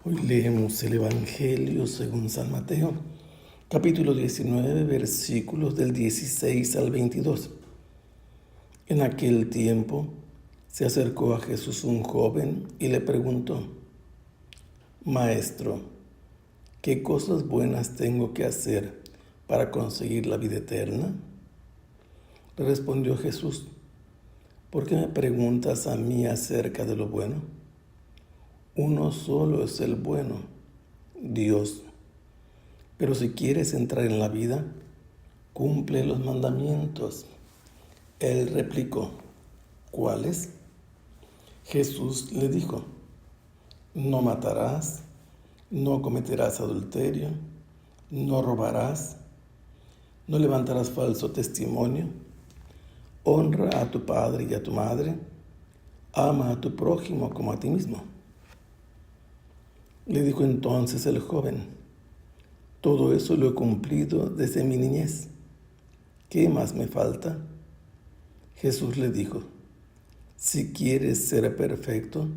Hoy leemos el Evangelio según San Mateo, capítulo 19, versículos del 16 al 22. En aquel tiempo se acercó a Jesús un joven y le preguntó: Maestro, ¿qué cosas buenas tengo que hacer para conseguir la vida eterna? Le respondió Jesús: ¿por qué me preguntas a mí acerca de lo bueno? Uno solo es el bueno, Dios. Pero si quieres entrar en la vida, cumple los mandamientos. Él replicó: ¿cuáles? Jesús le dijo: no matarás, no cometerás adulterio, no robarás, no levantarás falso testimonio, honra a tu padre y a tu madre, ama a tu prójimo como a ti mismo. Le dijo entonces el joven: todo eso lo he cumplido desde mi niñez. ¿Qué más me falta? Jesús le dijo: si quieres ser perfecto,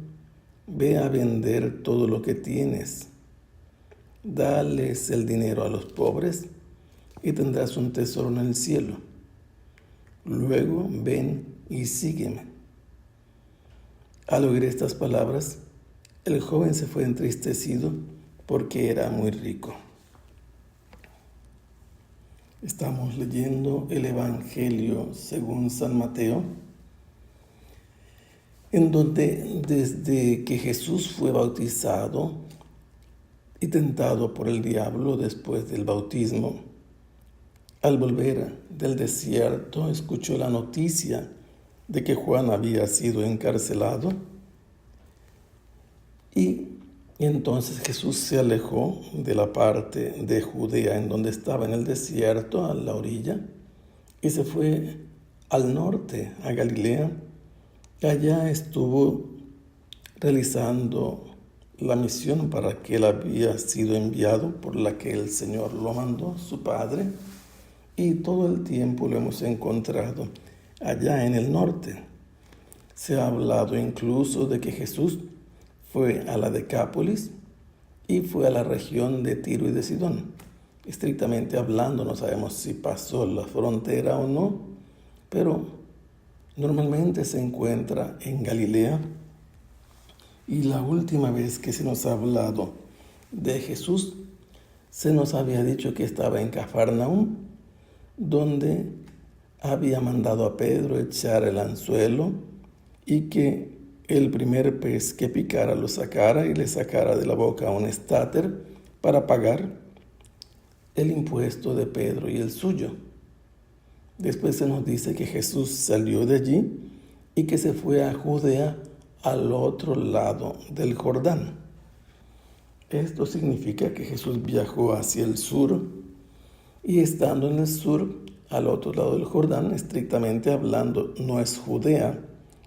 ve a vender todo lo que tienes. Dales el dinero a los pobres y tendrás un tesoro en el cielo. Luego ven y sígueme. Al oír estas palabras, el joven se fue entristecido porque era muy rico. Estamos leyendo el Evangelio según San Mateo, en donde desde que Jesús fue bautizado y tentado por el diablo después del bautismo, al volver del desierto escuchó la noticia de que Juan había sido encarcelado y entonces Jesús se alejó de la parte de Judea en donde estaba en el desierto, a la orilla, y se fue al norte, a Galilea. Allá estuvo realizando la misión para que él había sido enviado, por la que el Señor lo mandó, su Padre, y todo el tiempo lo hemos encontrado allá en el norte. Se ha hablado incluso de que Jesús fue a la Decápolis y fue a la región de Tiro y de Sidón. Estrictamente hablando, no sabemos si pasó la frontera o no, pero normalmente se encuentra en Galilea. Y la última vez que se nos ha hablado de Jesús, se nos había dicho que estaba en Cafarnaúm, donde había mandado a Pedro echar el anzuelo y que el primer pez que picara lo sacara y le sacara de la boca un estáter para pagar el impuesto de Pedro y el suyo. Después se nos dice que Jesús salió de allí y que se fue a Judea, al otro lado del Jordán. Esto significa que Jesús viajó hacia el sur y estando en el sur, al otro lado del Jordán, estrictamente hablando, no es Judea,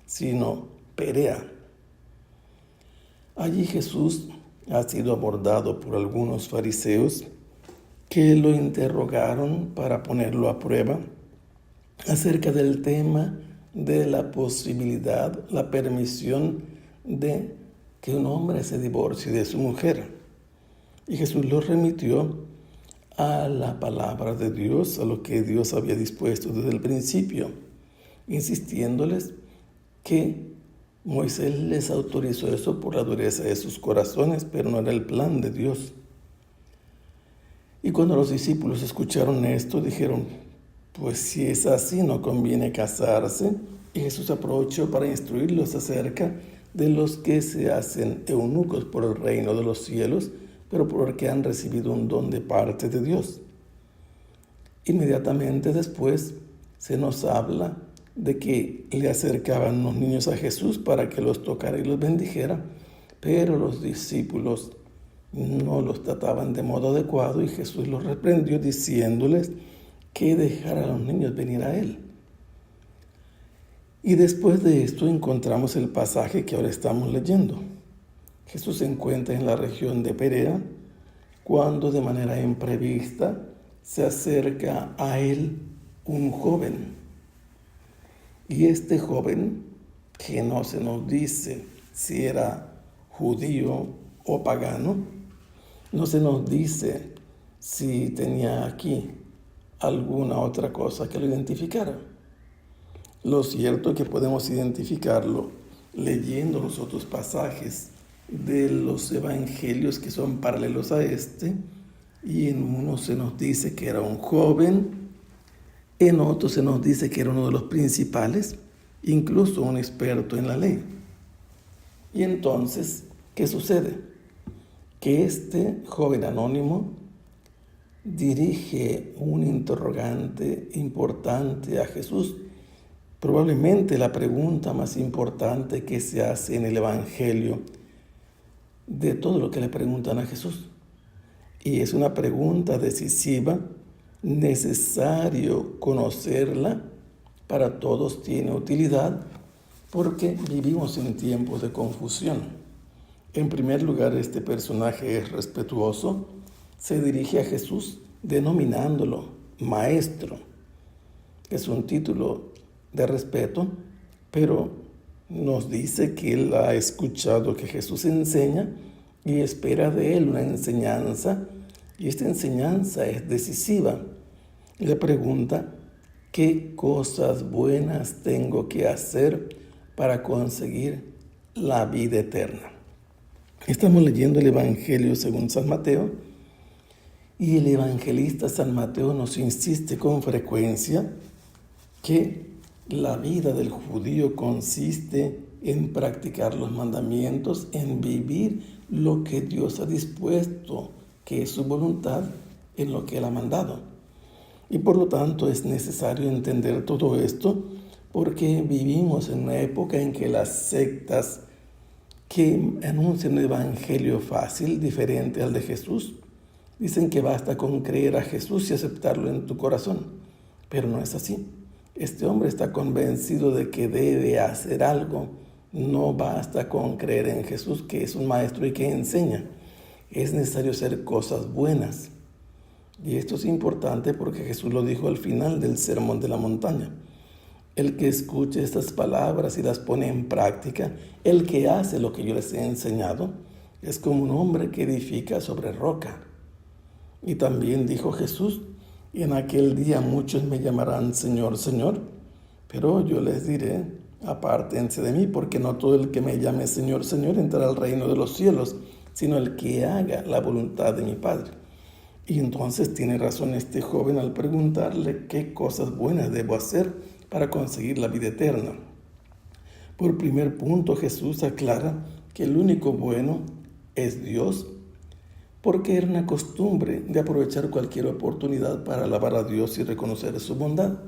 sino Perea. Allí Jesús ha sido abordado por algunos fariseos que lo interrogaron para ponerlo a prueba acerca del tema de la posibilidad, la permisión de que un hombre se divorcie de su mujer. Y Jesús lo remitió a la palabra de Dios, a lo que Dios había dispuesto desde el principio, insistiéndoles que Moisés les autorizó eso por la dureza de sus corazones, pero no era el plan de Dios. Y cuando los discípulos escucharon esto, dijeron: pues si es así, no conviene casarse. Y Jesús aprovechó para instruirlos acerca de los que se hacen eunucos por el reino de los cielos, pero porque han recibido un don de parte de Dios. Inmediatamente después se nos habla de que le acercaban los niños a Jesús para que los tocara y los bendijera, pero los discípulos no los trataban de modo adecuado y Jesús los reprendió diciéndoles que dejara a los niños venir a Él. Y después de esto encontramos el pasaje que ahora estamos leyendo. Jesús se encuentra en la región de Perea cuando de manera imprevista se acerca a Él un joven. Y este joven, que no se nos dice si era judío o pagano. No se nos dice si tenía aquí alguna otra cosa que lo identificara. Lo cierto es que podemos identificarlo leyendo los otros pasajes de los evangelios que son paralelos a este, y en uno se nos dice que era un joven, en otro se nos dice que era uno de los principales, incluso un experto en la ley. Y entonces, ¿qué sucede? Que este joven anónimo dirige un interrogante importante a Jesús, probablemente la pregunta más importante que se hace en el Evangelio de todo lo que le preguntan a Jesús. Y es una pregunta decisiva, necesario conocerla, para todos tiene utilidad, porque vivimos en tiempos de confusión. En primer lugar, este personaje es respetuoso, se dirige a Jesús denominándolo maestro. Es un título de respeto, pero nos dice que él ha escuchado que Jesús enseña y espera de él una enseñanza, y esta enseñanza es decisiva. Le pregunta, ¿qué cosas buenas tengo que hacer para conseguir la vida eterna? Estamos leyendo el Evangelio según San Mateo, y el evangelista San Mateo nos insiste con frecuencia que la vida del judío consiste en practicar los mandamientos, en vivir lo que Dios ha dispuesto, que es su voluntad, en lo que Él ha mandado. Y por lo tanto es necesario entender todo esto, porque vivimos en una época en que las sectas que anuncian un evangelio fácil, diferente al de Jesús, dicen que basta con creer a Jesús y aceptarlo en tu corazón, pero no es así. Este hombre está convencido de que debe hacer algo. No basta con creer en Jesús, que es un maestro y que enseña. Es necesario hacer cosas buenas. Y esto es importante porque Jesús lo dijo al final del Sermón de la Montaña. El que escuche estas palabras y las pone en práctica, el que hace lo que yo les he enseñado, es como un hombre que edifica sobre roca. Y también dijo Jesús, y en aquel día muchos me llamarán Señor, Señor, pero yo les diré, apártense de mí, porque no todo el que me llame Señor, Señor entrará al reino de los cielos, sino el que haga la voluntad de mi Padre. Y entonces tiene razón este joven al preguntarle qué cosas buenas debo hacer para conseguir la vida eterna. Por primer punto, Jesús aclara que el único bueno es Dios, porque era una costumbre de aprovechar cualquier oportunidad para alabar a Dios y reconocer su bondad.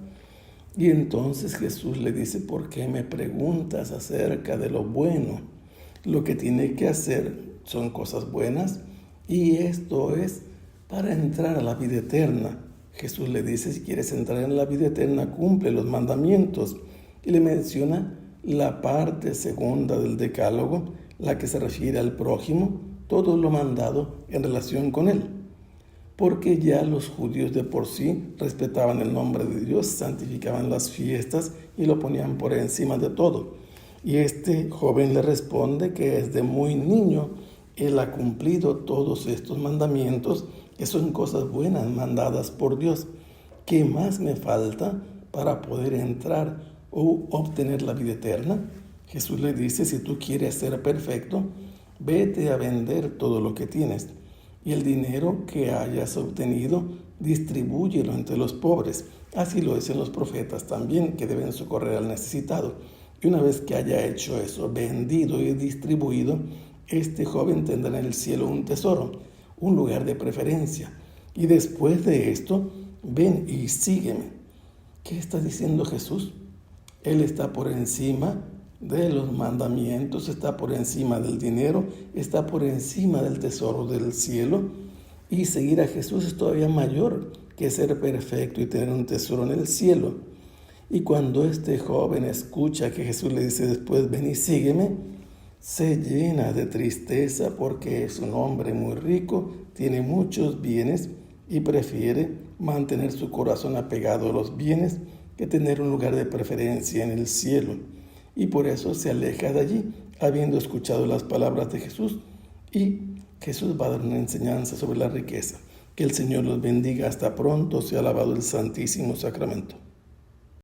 Y entonces Jesús le dice, ¿por qué me preguntas acerca de lo bueno? Lo que tiene que hacer son cosas buenas, y esto es para entrar a la vida eterna. Jesús le dice, si quieres entrar en la vida eterna, cumple los mandamientos. Y le menciona la parte segunda del decálogo, la que se refiere al prójimo, todo lo mandado en relación con él. Porque ya los judíos de por sí respetaban el nombre de Dios, santificaban las fiestas y lo ponían por encima de todo. Y este joven le responde que desde muy niño él ha cumplido todos estos mandamientos, que son cosas buenas mandadas por Dios. ¿Qué más me falta para poder entrar o obtener la vida eterna? Jesús le dice, si tú quieres ser perfecto, vete a vender todo lo que tienes, y el dinero que hayas obtenido, distribúyelo entre los pobres. Así lo dicen los profetas también, que deben socorrer al necesitado. Y una vez que haya hecho eso, vendido y distribuido, este joven tendrá en el cielo un tesoro, un lugar de preferencia. Y después de esto, ven y sígueme. ¿Qué está diciendo Jesús? Él está por encima de los mandamientos, está por encima del dinero, está por encima del tesoro del cielo. Y seguir a Jesús es todavía mayor que ser perfecto y tener un tesoro en el cielo. Y cuando este joven escucha que Jesús le dice después, ven y sígueme, se llena de tristeza porque es un hombre muy rico, tiene muchos bienes y prefiere mantener su corazón apegado a los bienes que tener un lugar de preferencia en el cielo. Y por eso se aleja de allí, habiendo escuchado las palabras de Jesús, y Jesús va a dar una enseñanza sobre la riqueza. Que el Señor los bendiga. Hasta pronto. Sea alabado el Santísimo Sacramento.